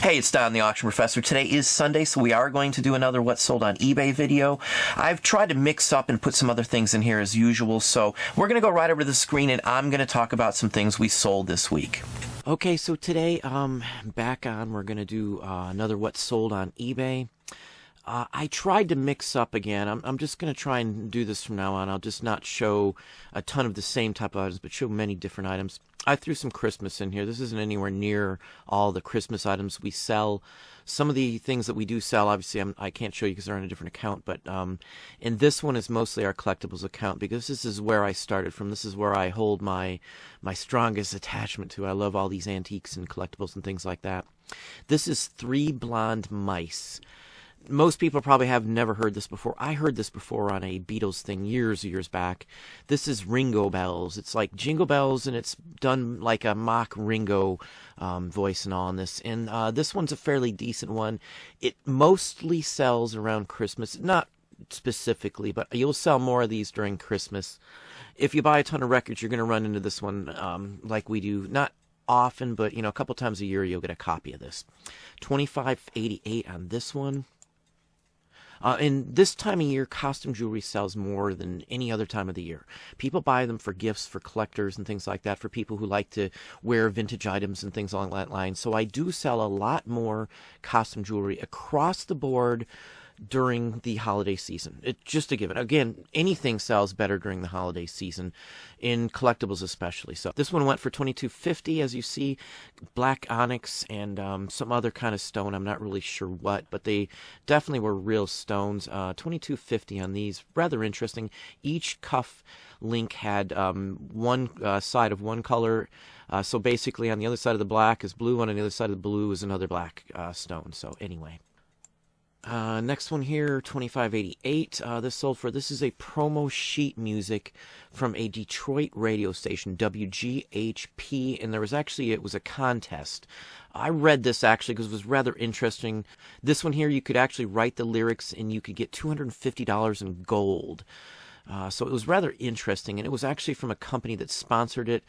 Hey, it's Don the Auction Professor. Today is Sunday, so we are going to do another What Sold on eBay video. I've tried to mix up and put some other things in here as usual, so we're going to go right over to the screen and I'm going to talk about some things we sold this week. Okay, so today, back on, we're going to do another What Sold on eBay. I tried to mix up again. I'm just going to try and do this from now on. I'll just not show a ton of the same type of items, but show many different items. I threw some Christmas in here. This isn't anywhere near all the Christmas items we sell. Some of the things that we do sell, obviously, I can't show you because they're on a different account, but and this one is mostly our collectibles account because this is where I started from. This is where I hold my strongest attachment to. I love all these antiques and collectibles and things like that. This is 3 Blonde Mice. Most people probably have never heard this before. I heard this before on a Beatles thing years back. This is Ringo Bells. It's like Jingle Bells, and it's done like a mock Ringo voice and all in this. And this one's a fairly decent one. It mostly sells around Christmas. Not specifically, but you'll sell more of these during Christmas. If you buy a ton of records, you're going to run into this one like we do. Not often, but a couple times a year you'll get a copy of this. $25.88 on this one. And this time of year, costume jewelry sells more than any other time of the year. People buy them for gifts, for collectors and things like that, for people who like to wear vintage items and things along that line. So I do sell a lot more costume jewelry across the board during the holiday season. It's just a given. Again, anything sells better during the holiday season, in collectibles especially. So this one went for $22.50, as you see, black onyx and some other kind of stone. I'm not really sure what, but they definitely were real stones. $22.50 on these. Rather interesting. Each cuff link had one side of one color. So basically on the other side of the black is blue, on the other side of the blue is another black stone. So anyway. Next one here, $25.88. This is a promo sheet music from a Detroit radio station, WGHP, and it was a contest. I read this actually because it was rather interesting. This one here, you could actually write the lyrics and you could get $250 in gold. So it was rather interesting, and it was actually from a company that sponsored it.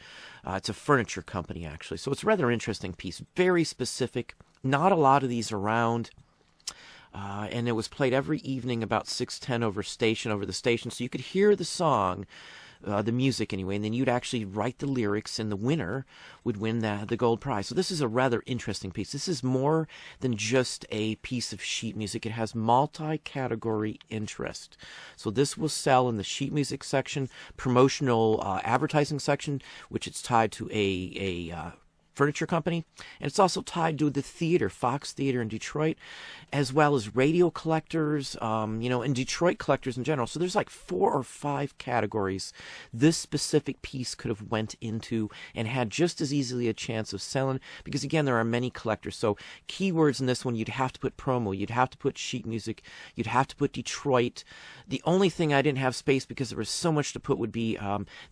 It's a furniture company, actually. So it's a rather interesting piece, very specific. Not a lot of these around. And it was played every evening about 6:10 over the station, so you could hear the song, the music anyway, and then you'd actually write the lyrics, and the winner would win the gold prize. So this is a rather interesting piece. This is more than just a piece of sheet music. It has multi-category interest. So this will sell in the sheet music section, promotional advertising section, which it's tied to a furniture company, and it's also tied to the theater, Fox Theater in Detroit, as well as radio collectors, and Detroit collectors in general. So there's like 4 or 5 categories this specific piece could have went into and had just as easily a chance of selling, because again, there are many collectors. So keywords in this one, you'd have to put promo, you'd have to put sheet music, you'd have to put Detroit. The only thing I didn't have space because there was so much to put would be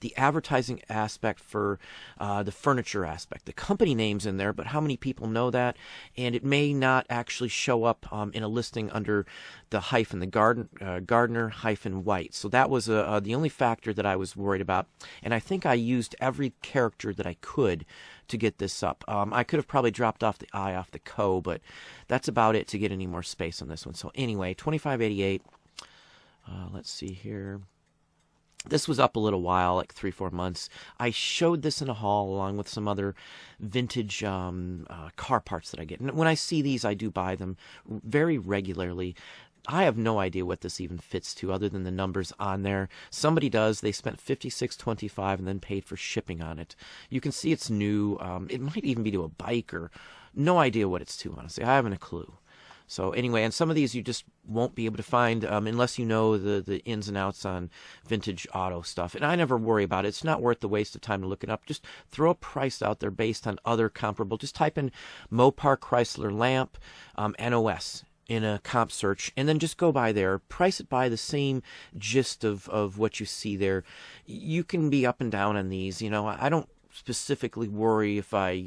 the advertising aspect for the furniture aspect. The company names in there, but how many people know that? And it may not actually show up in a listing under the hyphen, the Gardner hyphen White. So that was the only factor that I was worried about. And I think I used every character that I could to get this up. I could have probably dropped off the I off the co, but that's about it to get any more space on this one. So anyway, $25.88. Let's see here. This was up a little while, like 3-4 months. I showed this in a haul along with some other vintage car parts that I get. And when I see these, I do buy them very regularly. I have no idea what this even fits to other than the numbers on there. Somebody does. They spent $56.25 and then paid for shipping on it. You can see it's new. It might even be to a bike, or no idea what it's to, honestly. I haven't a clue. So anyway, and some of these you just won't be able to find unless you know the ins and outs on vintage auto stuff. And I never worry about it. It's not worth the waste of time to look it up. Just throw a price out there based on other comparable. Just type in Mopar Chrysler lamp, NOS in a comp search, and then just go by there. Price it by the same gist of what you see there. You can be up and down on these. I don't specifically worry if I,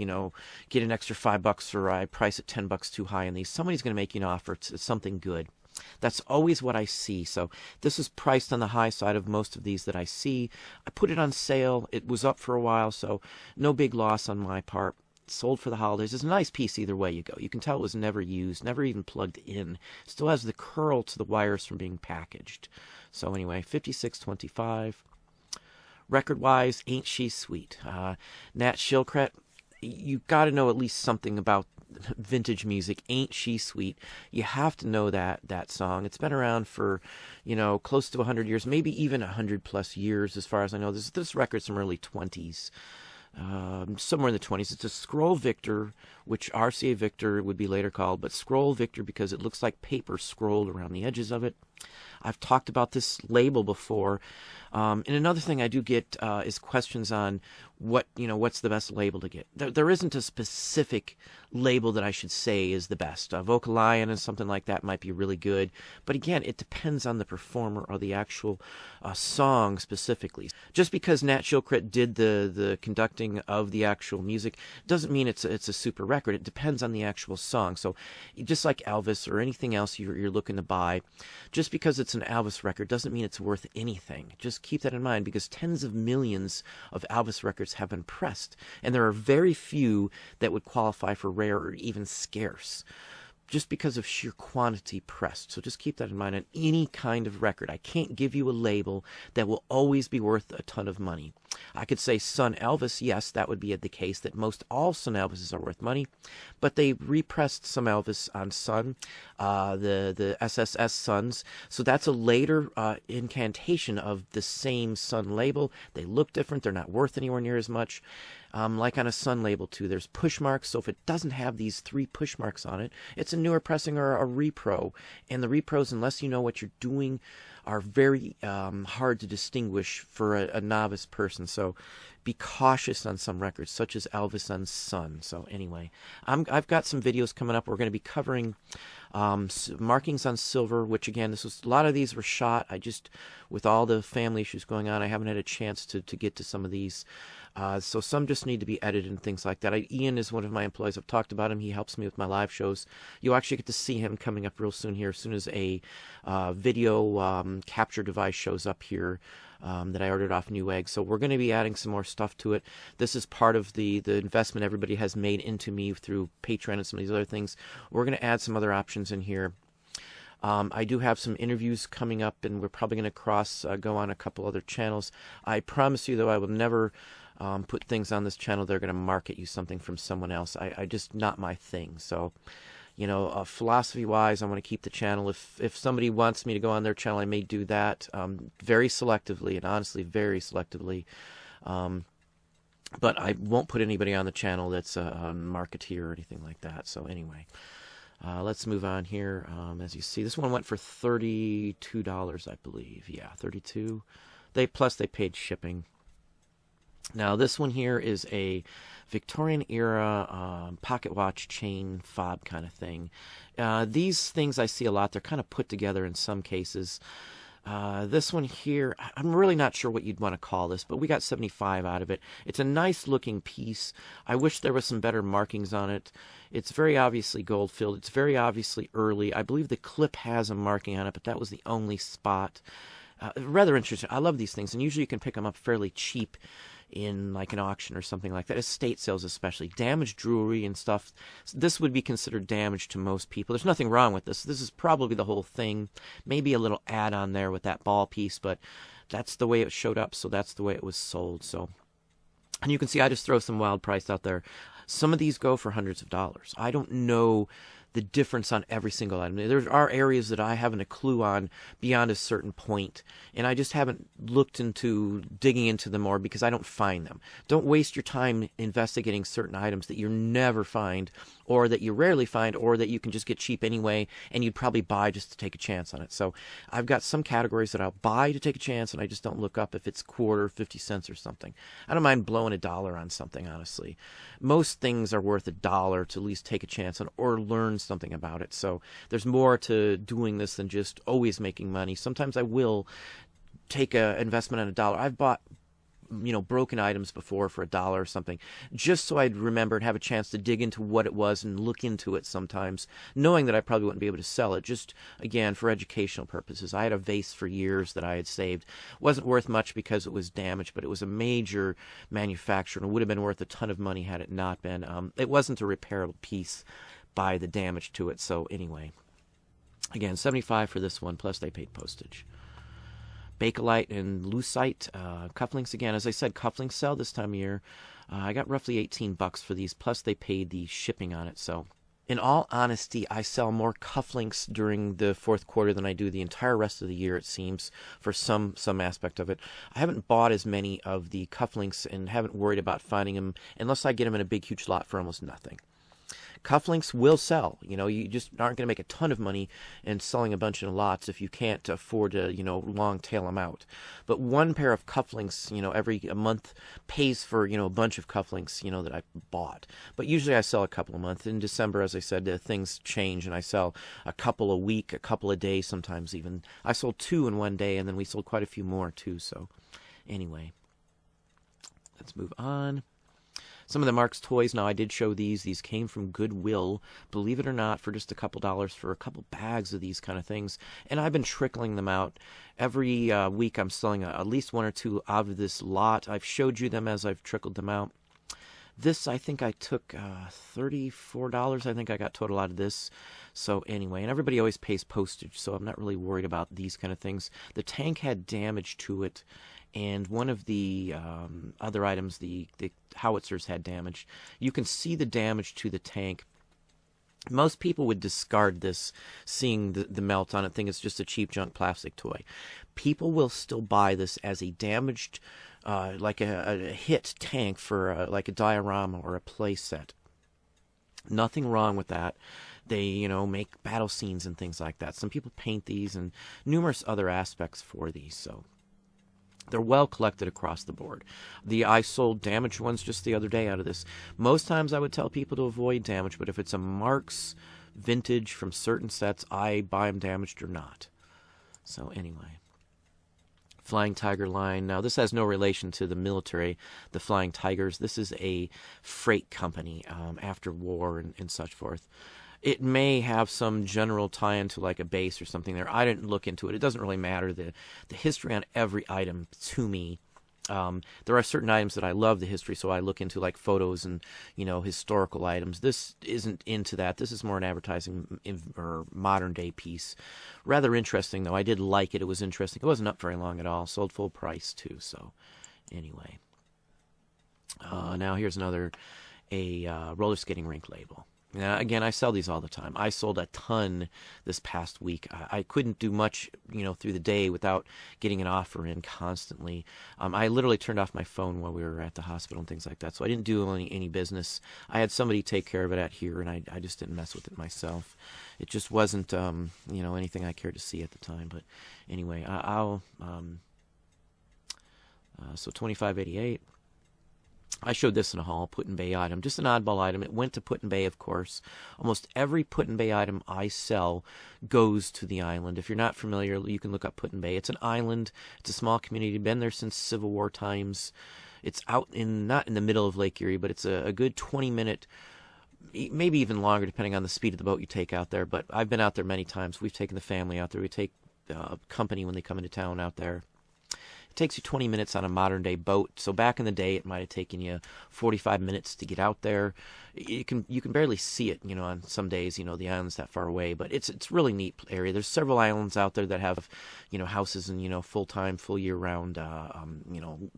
get an extra $5 or I price it $10 too high on these. Somebody's going to make you an offer. It's something good. That's always what I see. So this is priced on the high side of most of these that I see. I put it on sale. It was up for a while, so no big loss on my part. sold for the holidays. It's a nice piece either way you go. You can tell it was never used, never even plugged in. Still has the curl to the wires from being packaged. So anyway, 5625. Record-wise, Ain't She Sweet? Nat Shilkret, you got to know at least something about vintage music. Ain't She Sweet? You have to know that song. It's been around for, close to 100 years, maybe even 100 plus years as far as I know. This record's from early 20s. Somewhere in the 20s. It's a Scroll Victor, which RCA Victor would be later called, but Scroll Victor because it looks like paper scrolled around the edges of it. I've talked about this label before. And another thing I do get is questions on what's the best label to get. There isn't a specific label that I should say is the best. Vocalion and something like that might be really good. But again, it depends on the performer or the actual song specifically. Just because Nat Shilkret did the conducting of the actual music doesn't mean it's a super record. It depends on the actual song. So just like Elvis or anything else you're looking to buy, just because it's an Elvis record doesn't mean it's worth anything. Just keep that in mind, because tens of millions of Elvis records have been pressed, and there are very few that would qualify for rare or even scarce, just because of sheer quantity pressed. So just keep that in mind on any kind of record. I can't give you a label that will always be worth a ton of money. I could say Sun Elvis, yes, that would be the case, that most all Sun Elvises are worth money, but they repressed some Elvis on Sun, the SSS Suns, so that's a later incantation of the same Sun label. They look different, they're not worth anywhere near as much. Like on a Sun label too, there's push marks, so if it doesn't have these 3 push marks on it, it's a newer pressing or a repro, and the repros, unless you know what you're doing, are very hard to distinguish for a novice person. So be cautious on some records, such as Elvis on Sun. So anyway, I've got some videos coming up. We're going to be covering markings on silver, which again, a lot of these were shot. With all the family issues going on, I haven't had a chance to get to some of these. So some just need to be edited and things like that. Ian is one of my employees. I've talked about him. He helps me with my live shows. You'll actually get to see him coming up real soon here, as soon as a video capture device shows up here that I ordered off Newegg. So we're going to be adding some more stuff to it. This is part of the investment everybody has made into me through Patreon and some of these other things. We're going to add some other options in here. I do have some interviews coming up, and we're probably going to go on a couple other channels. I promise you, though, I will never put things on this channel that are going to market you something from someone else. I just, not my thing. So, philosophy-wise, I want to keep the channel. If somebody wants me to go on their channel, I may do that very selectively, and honestly, very selectively. But I won't put anybody on the channel that's a marketeer or anything like that. So anyway, let's move on here. As you see, this one went for $32, I believe. Yeah, $32. Plus they paid shipping. Now this one here is a Victorian era pocket watch chain fob kind of thing. These things I see a lot. They're kind of put together in some cases. This one here, I'm really not sure what you'd want to call this, but we got 75 out of it. It's a nice looking piece. I wish there was some better markings on it. It's very obviously gold filled. It's very obviously early. I believe the clip has a marking on it, but that was the only spot. Rather interesting. I love these things, and usually you can pick them up fairly cheap in like an auction or something like that. Estate sales especially. Damaged jewelry and stuff. This would be considered damage to most people. There's nothing wrong with this. This is probably the whole thing. Maybe a little add-on there with that ball piece, but that's the way it showed up, so that's the way it was sold. So, and you can see I just throw some wild price out there. Some of these go for hundreds of dollars. I don't know the difference on every single item. There are areas that I haven't a clue on beyond a certain point, and I just haven't looked into digging into them more because I don't find them. Don't waste your time investigating certain items that you never find, or that you rarely find, or that you can just get cheap anyway, and you'd probably buy just to take a chance on it. So I've got some categories that I'll buy to take a chance, and I just don't look up if it's quarter, 50 cents or something. I don't mind blowing $1 on something, honestly. Most things are worth $1 to at least take a chance on or learn something about it. So there's more to doing this than just always making money. Sometimes I will take an investment on $1. I've bought broken items before for $1 or something, just so I'd remember and have a chance to dig into what it was and look into it sometimes, knowing that I probably wouldn't be able to sell it, just, again, for educational purposes. I had a vase for years that I had saved. It wasn't worth much because it was damaged, but it was a major manufacturer, and it would have been worth a ton of money had it not been. It wasn't a repairable piece by the damage to it, so anyway. Again, $75 for this one, plus they paid postage. Bakelite and Lucite cufflinks. Again, as I said, cufflinks sell this time of year. I got roughly $18 for these, plus they paid the shipping on it. So, in all honesty, I sell more cufflinks during the fourth quarter than I do the entire rest of the year, it seems, for some aspect of it. I haven't bought as many of the cufflinks and haven't worried about finding them unless I get them in a big, huge lot for almost nothing. Cufflinks will sell. You just aren't going to make a ton of money in selling a bunch in lots if you can't afford to, long tail them out. But one pair of cufflinks, every a month pays for, a bunch of cufflinks, that I bought. But usually I sell a couple a month. In December, as I said, things change and I sell a couple a week, a couple a day, sometimes even. I sold 2 in one day, and then we sold quite a few more too. So anyway, let's move on. Some of the Mark's toys, now I did show these. These came from Goodwill, believe it or not, for just a couple dollars for a couple bags of these kind of things. And I've been trickling them out. Every week I'm selling at least 1 or 2 out of this lot. I've showed you them as I've trickled them out. This, I think I took $34, I think I got total out of this. So anyway, and everybody always pays postage, so I'm not really worried about these kind of things. The tank had damage to it, and one of the other items, the howitzers, had damage. You can see the damage to the tank. Most people would discard this, seeing the melt on it, think it's just a cheap junk plastic toy. People will still buy this as a damaged, like a hit tank for like a diorama or a play set. Nothing wrong with that. They, make battle scenes and things like that. Some people paint these and numerous other aspects for these, so they're well collected across the board. I sold damaged ones just the other day out of this. Most times I would tell people to avoid damage, but if it's a Mark's vintage from certain sets, I buy them damaged or not. So anyway. Flying Tiger line. Now, this has no relation to the military, the Flying Tigers. This is a freight company after war and such forth. It may have some general tie-in to like a base or something there. I didn't look into it. It doesn't really matter. The history on every item to me. There are certain items that I love the history, so I look into like photos and, historical items. This isn't into that. This is more an advertising or modern day piece. Rather interesting, though. I did like it. It was interesting. It wasn't up very long at all. Sold full price, too. So anyway. Now here's another, roller skating rink label. Now, again, I sell these all the time. I sold a ton this past week. I couldn't do much, through the day without getting an offer in constantly. I literally turned off my phone while we were at the hospital and things like that, so I didn't do any business. I had somebody take care of it out here, and I just didn't mess with it myself. It just wasn't, anything I cared to see at the time. But anyway, so $25.88. I showed this in a haul, Put-in-Bay item, just an oddball item. It went to Put-in-Bay, of course. Almost every Put-in-Bay item I sell goes to the island. If you're not familiar, you can look up Put-in-Bay. It's an island. It's a small community. Been there since Civil War times. It's out not in the middle of Lake Erie, but it's a good 20-minute, maybe even longer, depending on the speed of the boat you take out there. But I've been out there many times. We've taken the family out there. We take company when they come into town out there. It takes you 20 minutes on a modern-day boat. So back in the day, it might have taken you 45 minutes to get out there. You can barely see it, on some days, the island's that far away. But it's really neat area. There's several islands out there that have, houses and, full-time, full year-round,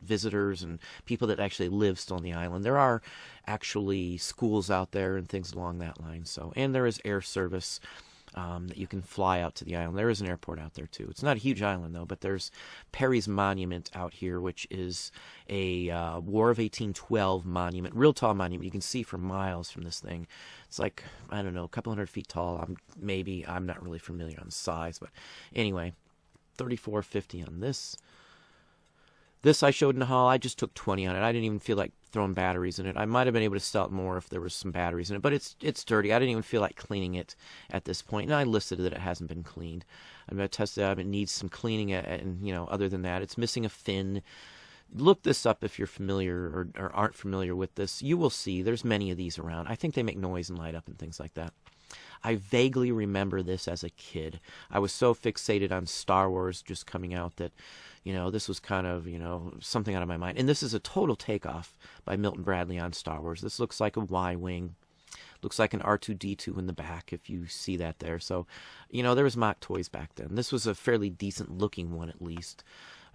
visitors and people that actually live still on the island. There are actually schools out there and things along that line. So, and there is air service. That you can fly out to the island. There is an airport out there, too. It's not a huge island, though, but there's Perry's Monument out here, which is a War of 1812 monument, real tall monument. You can see for miles from this thing. It's like, I don't know, a couple 100 feet tall. I'm not really familiar on the size, but anyway, $34.50 on this. This I showed in the haul. I just took 20 on it. I didn't even feel like throwing batteries in it. I might have been able to sell it more if there was some batteries in it, but it's dirty. I didn't even feel like cleaning it at this point, and I listed that it hasn't been cleaned. I'm going to test it out. It needs some cleaning, and other than that, it's missing a fin. Look this up if you're familiar or aren't familiar with this. You will see there's many of these around. I think they make noise and light up and things like that. I vaguely remember this as a kid. I was so fixated on Star Wars just coming out that, this was kind of, something out of my mind. And this is a total takeoff by Milton Bradley on Star Wars. This looks like a Y-Wing. Looks like an R2-D2 in the back, if you see that there. So, there was mock toys back then. This was a fairly decent-looking one, at least.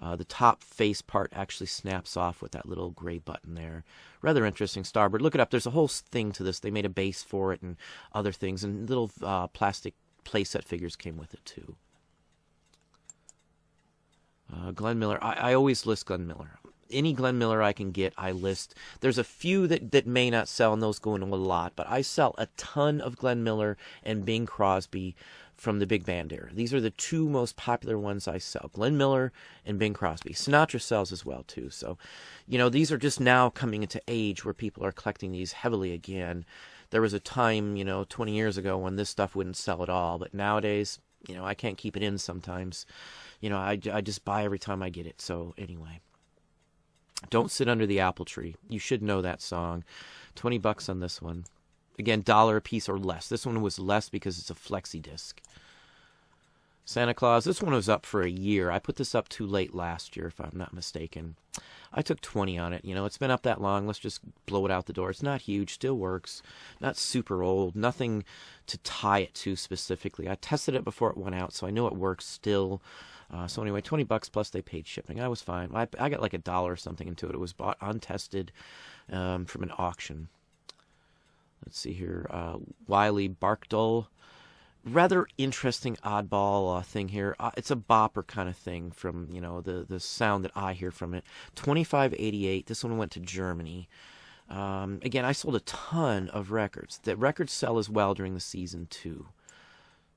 The top face part actually snaps off with that little gray button there. Rather interesting Starbird. Look it up. There's a whole thing to this. They made a base for it and other things. And little plastic playset figures came with it, too. Glenn Miller. I always list Glenn Miller. Any Glenn Miller I can get, I list. There's a few that may not sell, and those go into a lot. But I sell a ton of Glenn Miller and Bing Crosby from the big band era. These are the two most popular ones I sell. Glenn Miller and Bing Crosby. Sinatra sells as well, too. So, these are just now coming into age where people are collecting these heavily again. There was a time, 20 years ago when this stuff wouldn't sell at all. But nowadays, I can't keep it in sometimes. I just buy every time I get it. So, anyway. Don't Sit Under the Apple Tree. You should know that song. $20 on this one. Again, $1 a piece or less. This one was less because it's a flexi disc. Santa Claus. This one was up for a year. I put this up too late last year, if I'm not mistaken. I took 20 on it. It's been up that long. Let's just blow it out the door. It's not huge. Still works. Not super old. Nothing to tie it to specifically. I tested it before it went out, so I know it works still. So anyway, $20 plus they paid shipping. I was fine. I got like $1 or something into it. It was bought untested from an auction. Let's see here. Wiley Barkdull. Rather interesting oddball thing here. It's a bopper kind of thing from, the sound that I hear from it. $25.88. This one went to Germany. Again, I sold a ton of records. The records sell as well during the season, too.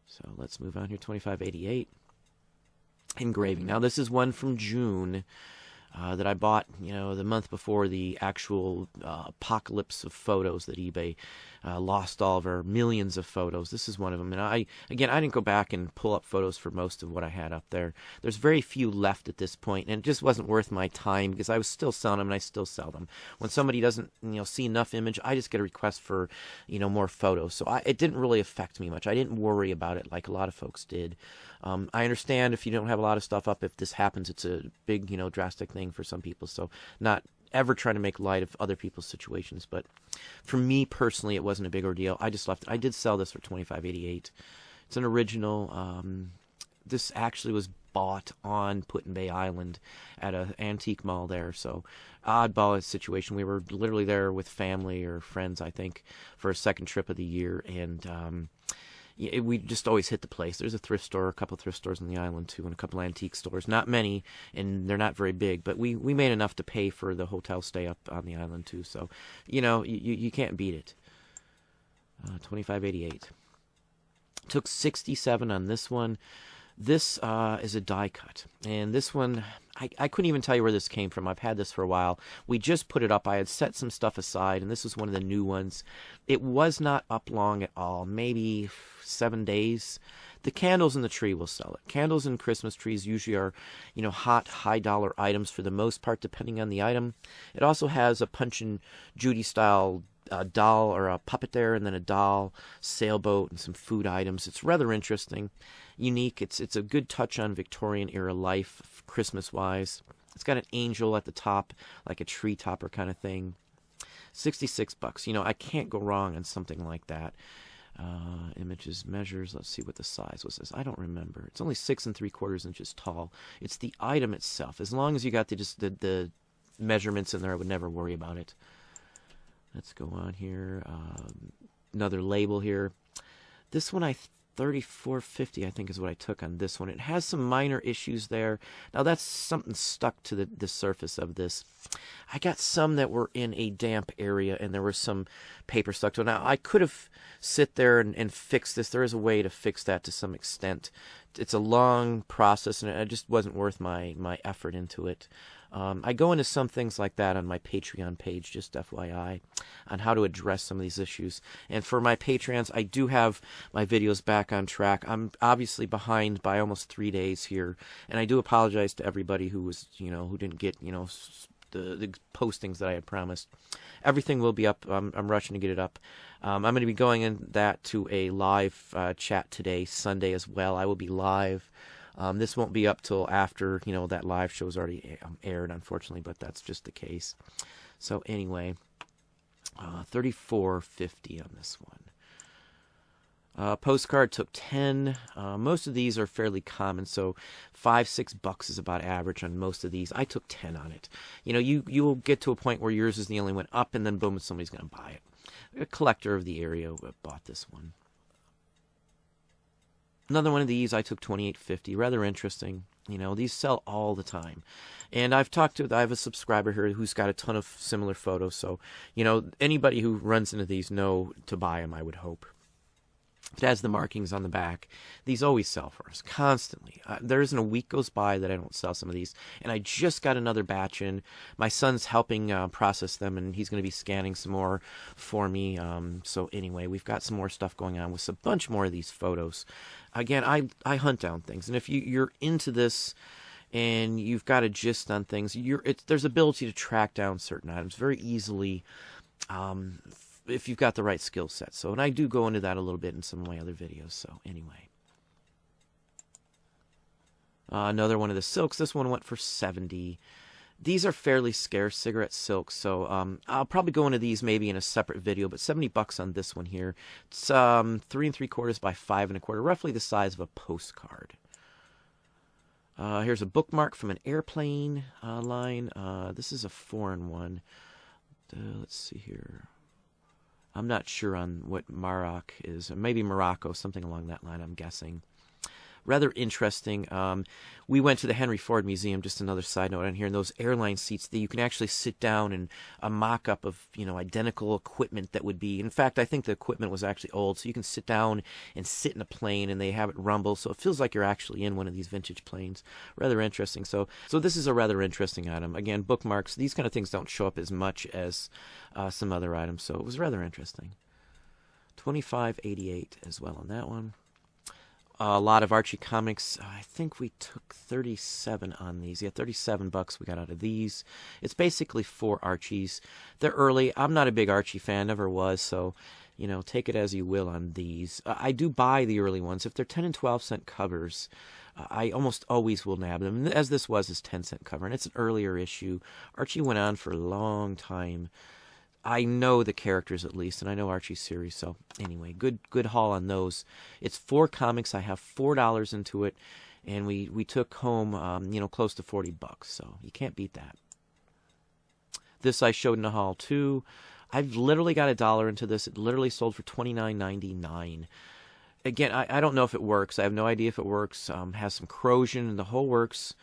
So let's move on here. $25.88. Engraving. Now, this is one from June that I bought, the month before the actual apocalypse of photos that eBay lost all of our millions of photos. This is one of them. And I didn't go back and pull up photos for most of what I had up there. There's very few left at this point, and it just wasn't worth my time because I was still selling them, and I still sell them. When somebody doesn't, see enough image, I just get a request for, more photos. So it didn't really affect me much. I didn't worry about it like a lot of folks did. I understand if you don't have a lot of stuff up, if this happens, it's a big, drastic thing for some people. So not ever trying to make light of other people's situations. But for me personally, it wasn't a big ordeal. I just left it. I did sell this for $25.88. It's an original. This actually was bought on Put-in-Bay Island at an antique mall there. So oddball situation. We were literally there with family or friends, I think, for a second trip of the year. And we just always hit the place. There's a thrift store, a couple of thrift stores on the island too, and a couple of antique stores. Not many, and they're not very big, but we made enough to pay for the hotel stay up on the island too. So, you can't beat it. $25.88. Took 67 on this one. This is a die cut, and this one, I couldn't even tell you where this came from. I've had this for a while. We just put it up. I had set some stuff aside, and this is one of the new ones. It was not up long at all, maybe 7 days. The candles in the tree will sell it. Candles in Christmas trees usually are, hot, high-dollar items for the most part, depending on the item. It also has a Punch and Judy style doll or a puppet there, and then a doll, sailboat, and some food items. It's rather interesting, unique. It's a good touch on Victorian era life, Christmas-wise. It's got an angel at the top, like a tree topper kind of thing. $66. I can't go wrong on something like that. Images, measures. Let's see what the size was. This I don't remember. It's only 6 3/4 inches tall. It's the item itself. As long as you got the measurements in there, I would never worry about it. Let's go on here. Another label here. This one, $34.50, I think, is what I took on this one. It has some minor issues there. Now, that's something stuck to the surface of this. I got some that were in a damp area, and there was some paper stuck to it. Now, I could have sit there and fixed this. There is a way to fix that to some extent. It's a long process, and it just wasn't worth my effort into it. I go into some things like that on my Patreon page, just FYI, on how to address some of these issues. And for my Patreons, I do have my videos back on track. I'm obviously behind by almost 3 days here, and I do apologize to everybody who was, who didn't get, the postings that I had promised. Everything will be up. I'm rushing to get it up. I'm going to be going in that to a live chat today, Sunday as well. I will be live. This won't be up till after, that live show's already aired, unfortunately, but that's just the case. So anyway, $34.50 on this one. Postcard took 10. Most of these are fairly common, so $5-6 is about average on most of these. I took 10 on it. You'll get to a point where yours is the only one up, and then boom, somebody's going to buy it. A collector of the area bought this one. Another one of these I took $28.50. Rather interesting. These sell all the time. And I have a subscriber here who's got a ton of similar photos. So, anybody who runs into these know to buy them, I would hope. It has the markings on the back. These always sell for us, constantly. There isn't a week goes by that I don't sell some of these. And I just got another batch in. My son's helping process them, and he's going to be scanning some more for me. So anyway, we've got some more stuff going on with a bunch more of these photos. Again, I hunt down things. And if you're into this and you've got a gist on things, there's ability to track down certain items very easily. If you've got the right skill set. So, and I do go into that a little bit in some of my other videos. So, anyway. Another one of the silks. This one went for $70. These are fairly scarce cigarette silks. So, I'll probably go into these maybe in a separate video. But $70 on this one here. It's 3 3/4 by 5 1/4. Roughly the size of a postcard. Here's a bookmark from an airplane line. This is a foreign one. Let's see here. I'm not sure on what Maroc is. Maybe Morocco, something along that line, I'm guessing. Rather interesting. We went to the Henry Ford Museum, just another side note on here, and those airline seats that you can actually sit down and a mock-up of, identical equipment that would be. In fact, I think the equipment was actually old, so you can sit down and sit in a plane, and they have it rumble, so it feels like you're actually in one of these vintage planes. Rather interesting. So this is a rather interesting item. Again, bookmarks, these kind of things don't show up as much as some other items, so it was rather interesting. $25.88 as well on that one. A lot of Archie comics. I think we took 37 on these. Yeah, $37 we got out of these. It's basically 4 Archies. They're early. I'm not a big Archie fan, never was, so, take it as you will on these. I do buy the early ones. If they're 10 and 12 cent covers, I almost always will nab them, as this was his 10-cent cover, and it's an earlier issue. Archie went on for a long time. I know the characters at least, and I know Archie's series, so anyway, good haul on those. It's 4 comics. I have $4 into it, and we took home, close to $40, so you can't beat that. This I showed in a haul too. I've literally got $1 into this. It literally sold for $29.99. Again, I don't know if it works. I have no idea if it works. Has some corrosion and the whole works.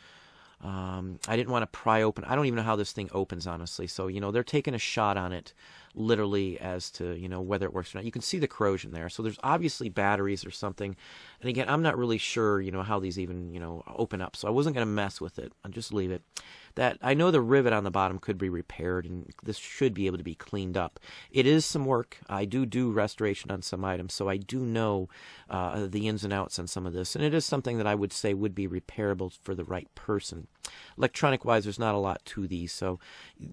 I didn't want to pry open. I don't even know how this thing opens, honestly. So, they're taking a shot on it, literally, as to, whether it works or not. You can see the corrosion there. So there's obviously batteries or something. And again, I'm not really sure, how these even, open up. So I wasn't going to mess with it. I'll just leave it. I know the rivet on the bottom could be repaired, and this should be able to be cleaned up. It is some work. I do restoration on some items, so I do know the ins and outs on some of this. And it is something that I would say would be repairable for the right person. Electronic-wise, there's not a lot to these, so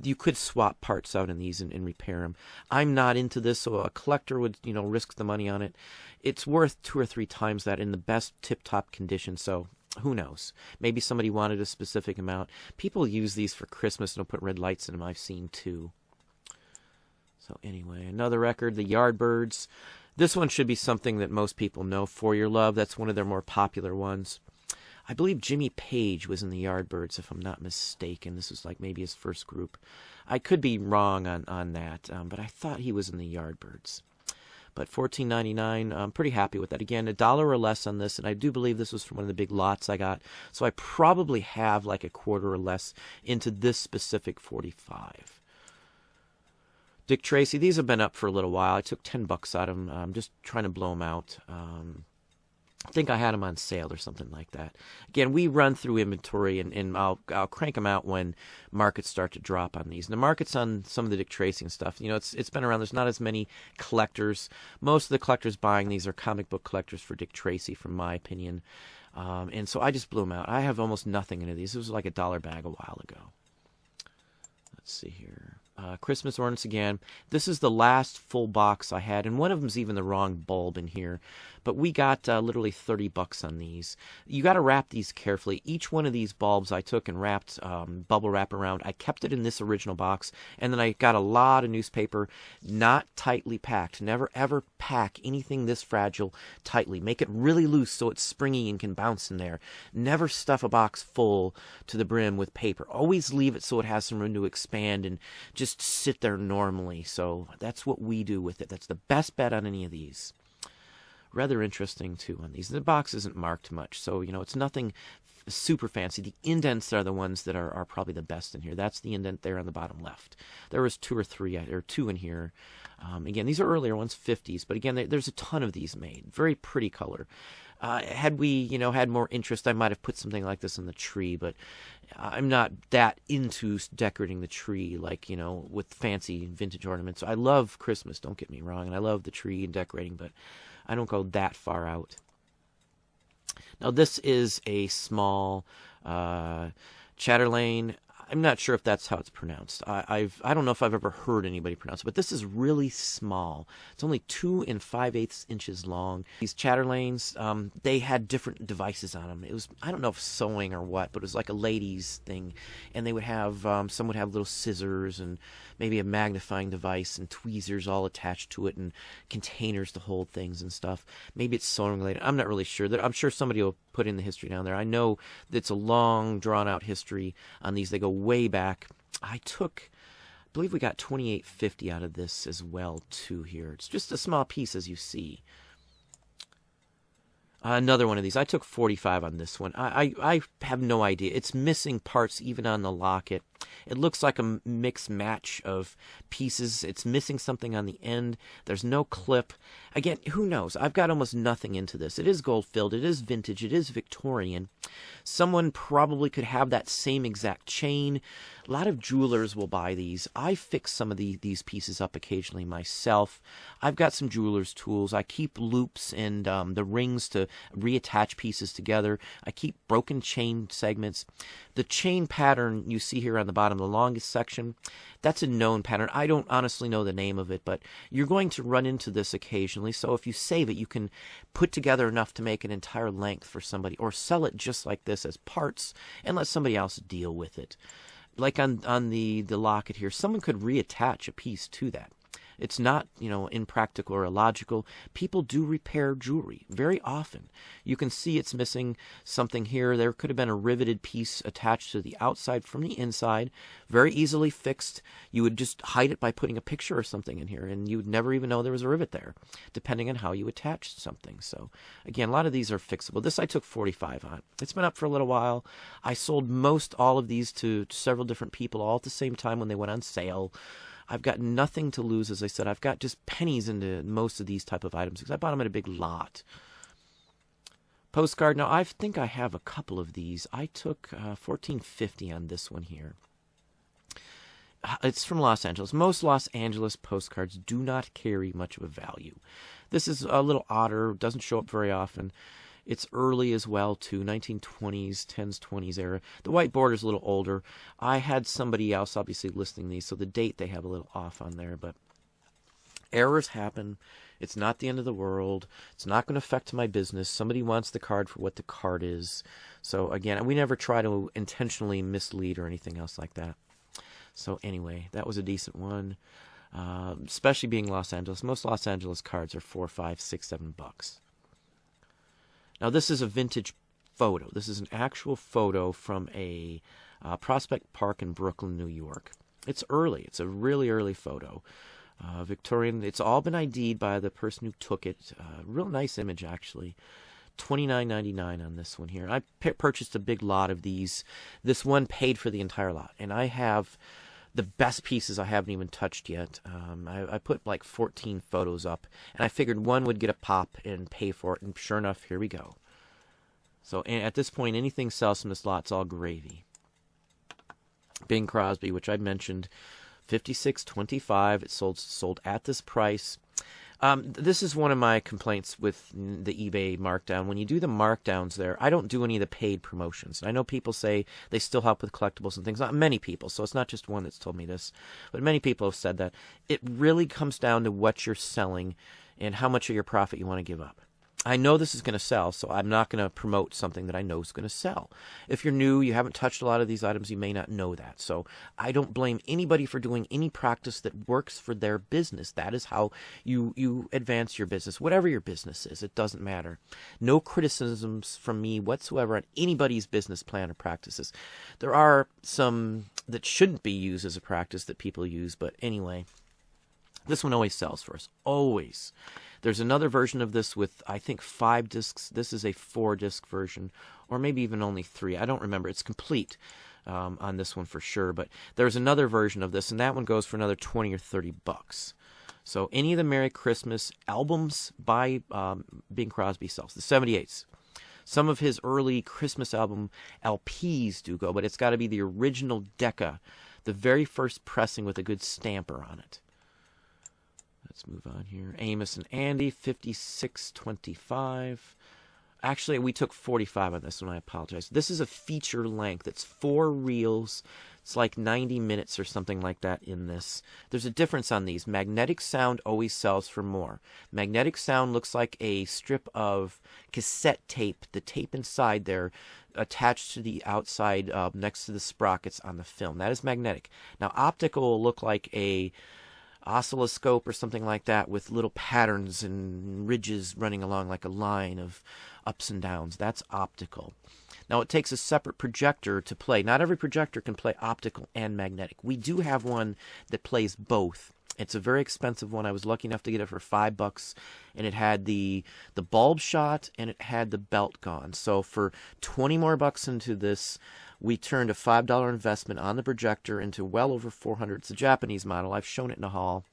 you could swap parts out in these and repair them. I'm not into this, so a collector would, risk the money on it. It's worth 2 or 3 times that in the best tip-top condition, so who knows? Maybe somebody wanted a specific amount. People use these for Christmas and they'll put red lights in them. I've seen too. So anyway, another record, the Yardbirds. This one should be something that most people know. For Your Love, that's one of their more popular ones. I believe Jimmy Page was in the Yardbirds, if I'm not mistaken. This was like maybe his first group. I could be wrong on that, but I thought he was in the Yardbirds. But $14.99, I'm pretty happy with that. Again, $1 or less on this, and I do believe this was from one of the big lots I got. So I probably have like a quarter or less into this specific 45. Dick Tracy, these have been up for a little while. I took $10 out of them. I'm just trying to blow them out. I think I had them on sale or something like that. Again, we run through inventory, and I'll crank them out when markets start to drop on these. And the markets on some of the Dick Tracy and stuff, it's been around. There's not as many collectors. Most of the collectors buying these are comic book collectors for Dick Tracy, from my opinion. And so I just blew them out. I have almost nothing into these. It was like a $1 bag a while ago. Let's see here. Christmas ornaments again. This is the last full box I had, and one of them's even the wrong bulb in here. But we got literally $30 on these. You got to wrap these carefully. Each one of these bulbs I took and wrapped bubble wrap around. I kept it in this original box, and then I got a lot of newspaper, not tightly packed. Never ever pack anything this fragile tightly. Make it really loose so it's springy and can bounce in there. Never stuff a box full to the brim with paper. Always leave it so it has some room to expand and just sit there normally. So that's what we do with it. That's the best bet on any of these. Rather interesting too on these. The box isn't marked much, so it's nothing super fancy. The indents are the ones that are probably the best in here. That's the indent there on the bottom left. There was two in here. Again, these are earlier ones, 50s, but again, there's a ton of these made. Very pretty color. Had we, had more interest, I might have put something like this on the tree, but I'm not that into decorating the tree like, with fancy vintage ornaments. I love Christmas, don't get me wrong, and I love the tree and decorating, but I don't go that far out. Now, this is a small Chatterlane. I'm not sure if that's how it's pronounced. I don't know if I've ever heard anybody pronounce it, but this is really small. It's only 2 5/8 inches long. These Chatterlanes, they had different devices on them. It was, I don't know if sewing or what, but it was like a ladies thing. And they would have, some would have little scissors and maybe a magnifying device and tweezers all attached to it and containers to hold things and stuff. Maybe it's sewing related. I'm not really sure. I'm sure somebody will put in the history down there. I know that it's a long, drawn-out history on these. They go way back. I believe we got $28.50 out of this as well, too, here. It's just a small piece, as you see. Another one of these. I took $45 on this one. I have no idea. It's missing parts even on the locket. It looks like a mixed match of pieces. It's missing something on the end. There's no clip. Again, who knows? I've got almost nothing into this. It is gold-filled. It is vintage. It is Victorian. Someone probably could have that same exact chain. A lot of jewelers will buy these. I fix some of these pieces up occasionally myself. I've got some jeweler's tools. I keep loops and the rings to reattach pieces together. I keep broken chain segments. The chain pattern you see here on the bottom, the longest section, that's a known pattern. I don't honestly know the name of it, but you're going to run into this occasionally. So if you save it, you can put together enough to make an entire length for somebody, or sell it just like this as parts and let somebody else deal with it. Like on the locket here, someone could reattach a piece to that. It's not, impractical or illogical. People do repair jewelry very often. You can see it's missing something here. There could have been a riveted piece attached to the outside from the inside, very easily fixed. You would just hide it by putting a picture or something in here, and you would never even know there was a rivet there, depending on how you attached something. So, again, a lot of these are fixable. This I took $45 on. It's been up for a little while. I sold all of these to several different people all at the same time when they went on sale. I've got nothing to lose, as I said. I've got just pennies into most of these type of items because I bought them at a big lot. Postcard. Now, I think I have a couple of these. I took $14.50 on this one here. It's from Los Angeles. Most Los Angeles postcards do not carry much of a value. This is a little odder. Doesn't show up very often. It's early as well, too, 1920s, 10s, 20s era. The white border's a little older. I had somebody else, obviously, listing these, so the date they have a little off on there, but errors happen. It's not the end of the world. It's not going to affect my business. Somebody wants the card for what the card is. So, again, we never try to intentionally mislead or anything else like that. So, anyway, that was a decent one, especially being Los Angeles. Most Los Angeles cards are $4, $5, $6, $7. Now, this is a vintage photo. This is an actual photo from a Prospect Park in Brooklyn, New York. It's early. It's a really early photo. Victorian. It's all been ID'd by the person who took it. Real nice image, actually. $29.99 on this one here. I purchased a big lot of these. This one paid for the entire lot. And I have the best pieces I haven't even touched yet. I put like 14 photos up, and I figured one would get a pop and pay for it, and sure enough, here we go. So at this point, anything sells from this lot's all gravy. Bing Crosby, which I mentioned, $56.25. It sold at this price. This is one of my complaints with the eBay markdown. When you do the markdowns there, I don't do any of the paid promotions. I know people say they still help with collectibles and things. Not many people, so it's not just one that's told me this. But many people have said that. It really comes down to what you're selling and how much of your profit you want to give up. I know this is going to sell, so I'm not going to promote something that I know is going to sell. If you're new, you haven't touched a lot of these items, you may not know that. So I don't blame anybody for doing any practice that works for their business. That is how you advance your business, whatever your business is. It doesn't matter. No criticisms from me whatsoever on anybody's business plan or practices. There are some that shouldn't be used as a practice that people use, but anyway, this one always sells for us. Always. There's another version of this with, I think, 5 discs. This is a 4-disc version, or maybe even only 3. I don't remember. It's complete on this one for sure. But there's another version of this, and that one goes for another 20 or 30 bucks. So any of the Merry Christmas albums by Bing Crosby sells. The 78s. Some of his early Christmas album LPs do go, but it's got to be the original Decca, the very first pressing with a good stamper on it. Let's move on here. Amos and Andy, $56.25. Actually, we took $45 on this one. I apologize. This is a feature length. It's 4 reels. It's like 90 minutes or something like that in this. There's a difference on these. Magnetic Sound always sells for more. Magnetic Sound looks like a strip of cassette tape, the tape inside there, attached to the outside next to the sprockets on the film. That is magnetic. Now, optical will look like a oscilloscope or something like that with little patterns and ridges running along like a line of ups and downs. That's optical. Now it takes a separate projector to play. Not every projector can play optical and magnetic. We do have one that plays both. It's a very expensive one. I was lucky enough to get it for $5, and it had the bulb shot and it had the belt gone. So for 20 more bucks into this, we turned a $5 investment on the projector into well over $400. It's a Japanese model. I've shown it in a haul.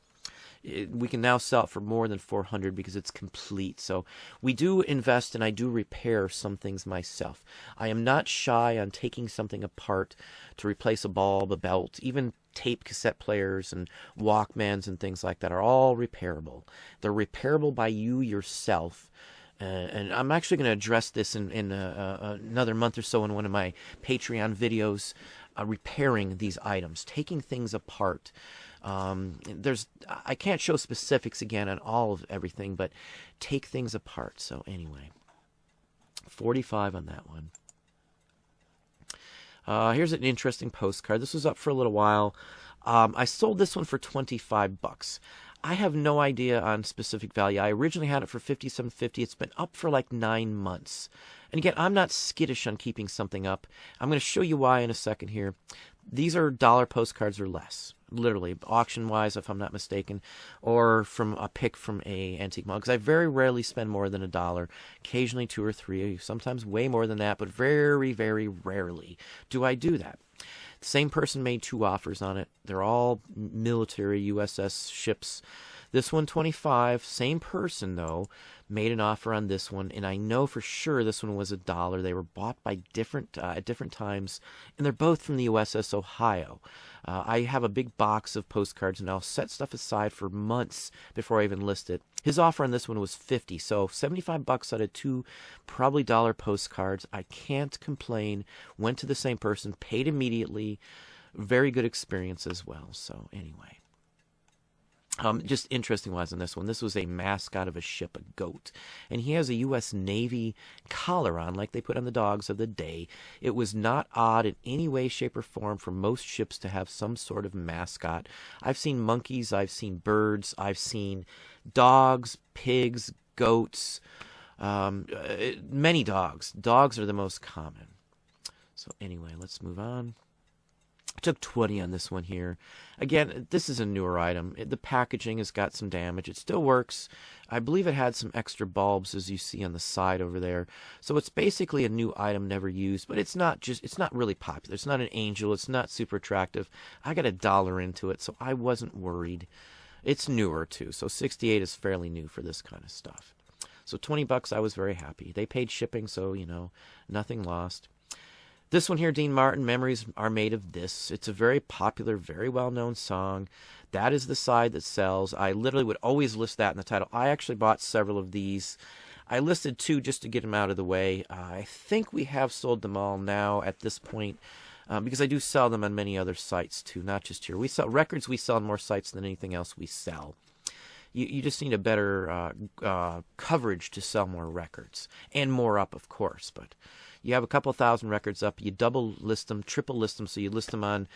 We can now sell it for more than $400 because it's complete. So we do invest, and I do repair some things myself. I am not shy on taking something apart to replace a bulb, a belt, even tape cassette players and Walkmans and things like that are all repairable. They're repairable by you yourself. And I'm actually going to address this in another month or so in one of my Patreon videos, repairing these items, taking things apart. I can't show specifics again on all of everything, but take things apart. So anyway, 45 on that one. Here's an interesting postcard. This was up for a little while. I sold this one for $25. I have no idea on specific value. I originally had it for $57.50. It's been up for like 9 months. And again, I'm not skittish on keeping something up. I'm going to show you why in a second here. These are dollar postcards or less, literally, auction-wise, if I'm not mistaken, or from a pick from a antique mall. Because I very rarely spend more than $1. Occasionally 2 or 3, sometimes way more than that, but very, very rarely do I do that. The same person made 2 offers on it. They're all military USS ships. This one, $25. Same person, though, made an offer on this one, and I know for sure this one was $1. They were bought by at different times, and they're both from the USS Ohio. I have a big box of postcards, and I'll set stuff aside for months before I even list it. His offer on this one was $50, so $75 out of 2 probably dollar postcards. I can't complain. Went to the same person, paid immediately. Very good experience as well. So anyway. Just interesting wise on this one. This was a mascot of a ship, a goat. And he has a U.S. Navy collar on like they put on the dogs of the day. It was not odd in any way, shape, or form for most ships to have some sort of mascot. I've seen monkeys, I've seen birds, I've seen dogs, pigs, goats, many dogs. Dogs are the most common. So anyway, let's move on. Took 20 on this one here. Again, this is a newer item. The packaging has got some damage. It still works. I believe it had some extra bulbs, as you see on the side over there. So it's basically a new item, never used, but it's not really popular. It's not an angel. It's not super attractive. I got $1 into it, so I wasn't worried. It's newer too, so 68 is fairly new for this kind of stuff. So $20, I was very happy. They paid shipping, so, you know, nothing lost. This one here, Dean Martin, Memories Are Made of This. It's a very popular, very well-known song. That is the side that sells. I literally would always list that in the title. I actually bought several of these. I listed 2 just to get them out of the way. I think we have sold them all now at this point, because I do sell them on many other sites too, not just here. We sell records. We sell on more sites than anything else we sell. You just need a better coverage to sell more records, and more up, of course, but you have a couple thousand records up. You double list them, triple list them, so you list them on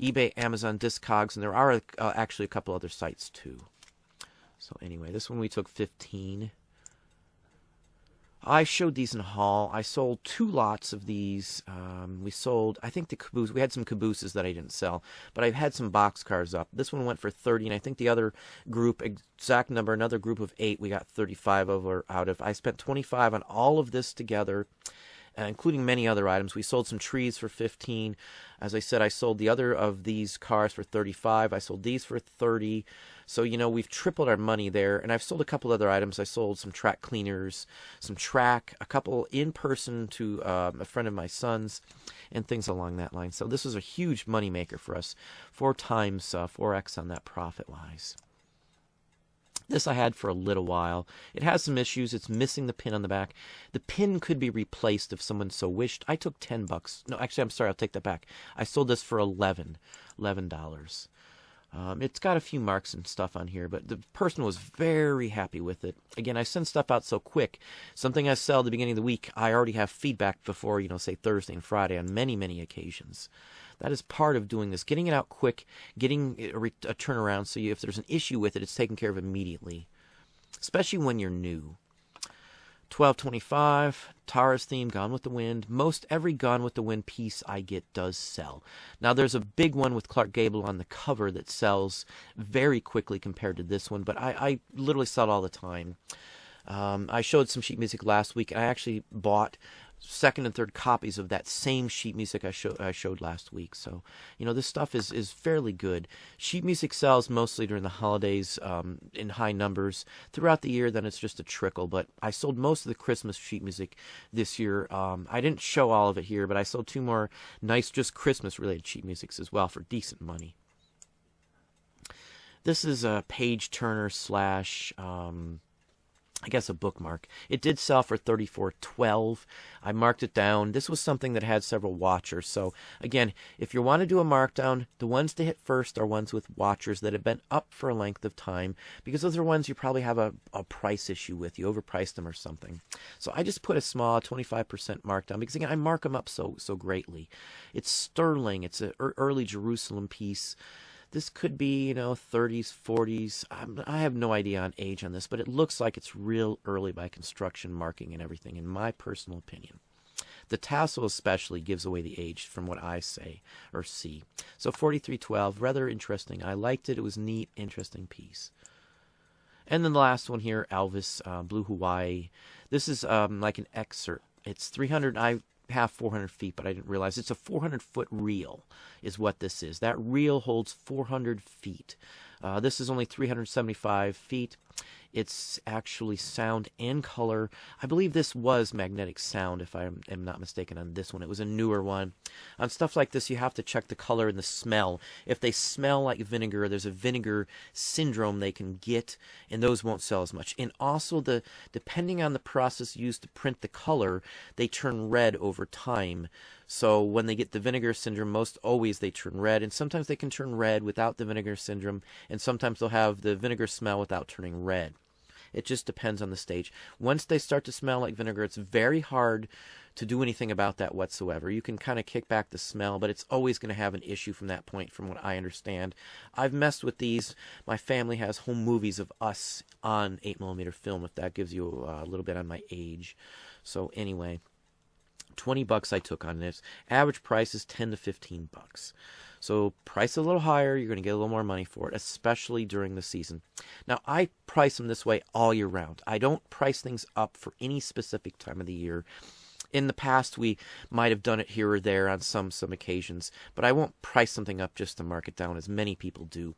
eBay, Amazon, Discogs, and there are actually a couple other sites too. So anyway, this one we took 15. I showed these in a haul. I sold 2 lots of these. We sold, I think, the caboose. We had some cabooses that I didn't sell, but I've had some boxcars up. This one went for 30, and I think the other group, exact number, another group of 8, we got 35 out of. I spent 25 on all of this together, including many other items. We sold some trees for 15. As I said, I sold the other of these cars for 35. I sold these for 30. So, you know, we've tripled our money there. And I've sold a couple other items. I sold some track cleaners, some track, a couple in person to a friend of my son's, and things along that line. So this was a huge money maker for us. 4 times 4x on that profit-wise. This I had for a little while. It has some issues. It's missing the pin on the back. The pin could be replaced if someone so wished. I took $10. No, actually, I'm sorry. I'll take that back. I sold this for $11. It's got a few marks and stuff on here, but the person was very happy with it. Again, I send stuff out so quick. Something I sell at the beginning of the week, I already have feedback before, you know, say Thursday and Friday on many, many occasions. That is part of doing this, getting it out quick, getting a turnaround, so if there's an issue with it, it's taken care of immediately, especially when you're new. 1225, Tara's theme, Gone with the Wind. Most every Gone with the Wind piece I get does sell. Now, there's a big one with Clark Gable on the cover that sells very quickly compared to this one, but I literally sell it all the time. I showed some sheet music last week, and I actually bought second and third copies of that same sheet music I showed last week. So, you know, this stuff is fairly good. Sheet music sells mostly during the holidays in high numbers. Throughout the year, then it's just a trickle. But I sold most of the Christmas sheet music this year. I didn't show all of it here, but I sold 2 more nice, just Christmas-related sheet musics as well for decent money. This is a page turner slash... I guess a bookmark. It did sell for $34.12. I marked it down. This was something that had several watchers. So again, if you want to do a markdown, the ones to hit first are ones with watchers that have been up for a length of time, because those are ones you probably have a price issue with. You overpriced them or something. So I just put a small 25% markdown, because again, I mark them up so greatly. It's sterling. It's an early Jerusalem piece. This could be, you know, 30s, 40s. I have no idea on age on this, but it looks like it's real early by construction, marking, and everything, in my personal opinion. The tassel especially gives away the age from what I say or see. So 43.12, rather interesting. I liked it. It was neat, interesting piece. And then the last one here, Elvis, Blue Hawaii. This is like an excerpt. It's 300. I have 400 feet, but I didn't realize it's a 400-foot reel is what this is. That reel holds 400 feet. This is only 375 feet. It's actually sound and color. I believe this was magnetic sound, if I am not mistaken on this one. It was a newer one. On stuff like this, you have to check the color and the smell. If they smell like vinegar, there's a vinegar syndrome they can get, and those won't sell as much. And also, depending on the process used to print the color, they turn red over time. So when they get the vinegar syndrome, most always they turn red, and sometimes they can turn red without the vinegar syndrome, and sometimes they'll have the vinegar smell without turning red. It just depends on the stage. Once they start to smell like vinegar, it's very hard to do anything about that whatsoever. You can kind of kick back the smell, but it's always going to have an issue from that point, from what I understand. I've messed with these. My family has home movies of us on 8mm film, if that gives you a little bit on my age. So anyway, $20 I took on this. Average price is 10 to 15 bucks. So price a little higher, you're going to get a little more money for it, especially during the season. Now, I price them this way all year round. I don't price things up for any specific time of the year. In the past, we might have done it here or there on some occasions, but I won't price something up just to mark it down, as many people do.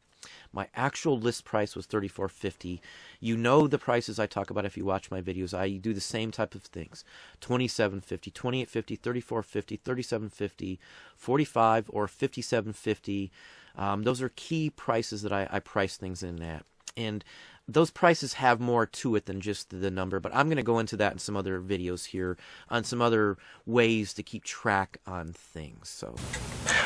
My actual list price was $34.50. You know the prices I talk about if you watch my videos. I do the same type of things. $27.50, $28.50, $34.50, $37.50, $45 or $57.50. Those are key prices that I price things in at. And those prices have more to it than just the number, but I'm going to go into that in some other videos here on some other ways to keep track on things. So,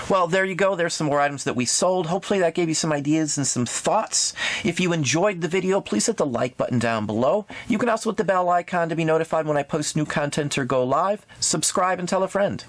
well, there you go. There's some more items that we sold. Hopefully that gave you some ideas and some thoughts. If you enjoyed the video, please hit the like button down below. You can also hit the bell icon to be notified when I post new content or go live. Subscribe and tell a friend.